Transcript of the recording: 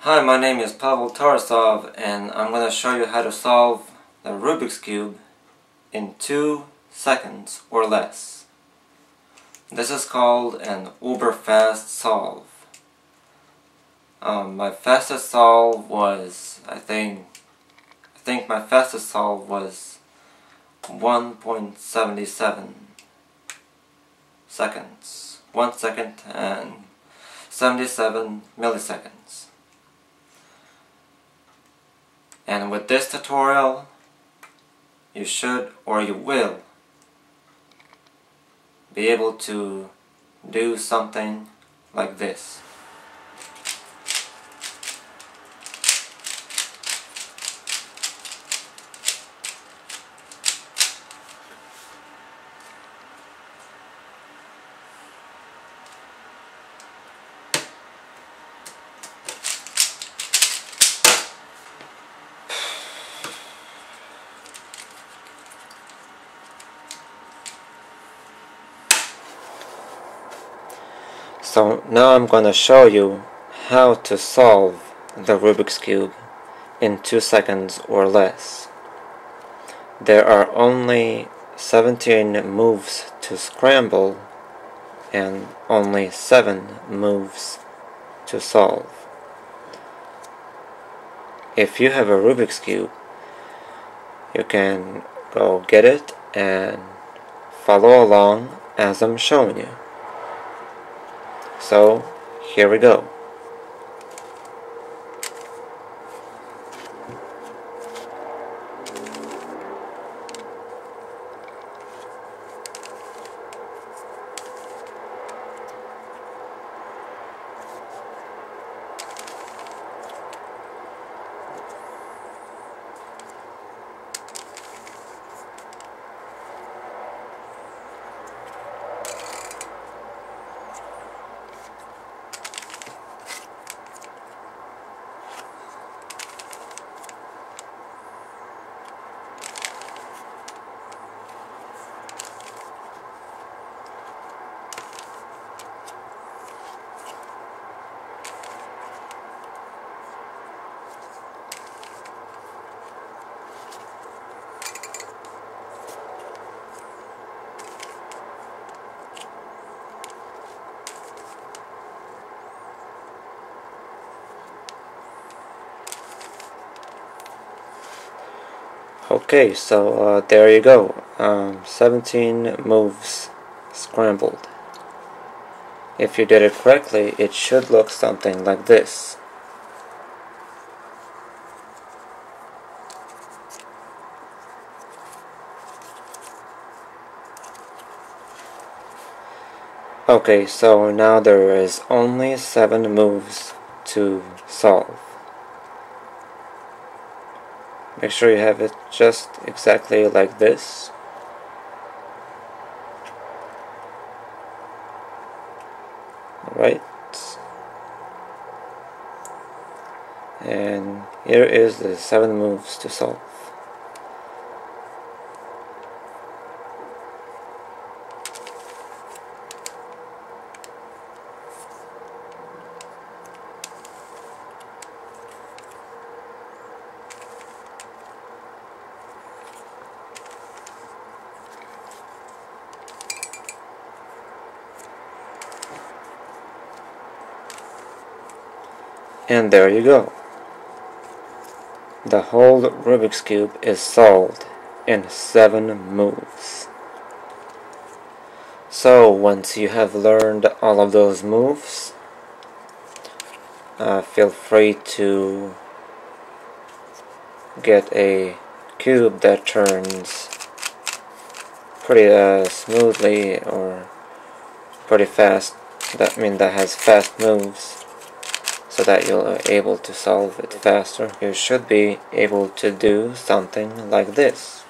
Hi, my name is Pavel Tarasov, and I'm going to show you how to solve the Rubik's Cube in 2 seconds or less. This is called an uber fast solve. My fastest solve was, I think my fastest solve was 1.77 seconds. 1 second and 77 milliseconds. And with this tutorial, you should or you will be able to do something like this. So now I'm going to show you how to solve the Rubik's Cube in 2 seconds or less. There are only 17 moves to scramble and only 7 moves to solve. If you have a Rubik's Cube, you can go get it and follow along as I'm showing you. So, here we go. Okay, so there you go. 17 moves scrambled. If you did it correctly, it should look something like this. Okay, so now there is only 7 moves to solve. Make sure you have it just exactly like this. Alright. And here is the 7 moves to solve. And there you go. The whole Rubik's Cube is solved in 7 moves. So once you have learned all of those moves, feel free to get a cube that turns pretty smoothly or pretty fast. That has fast moves, so that you're able to solve it faster. You should be able to do something like this.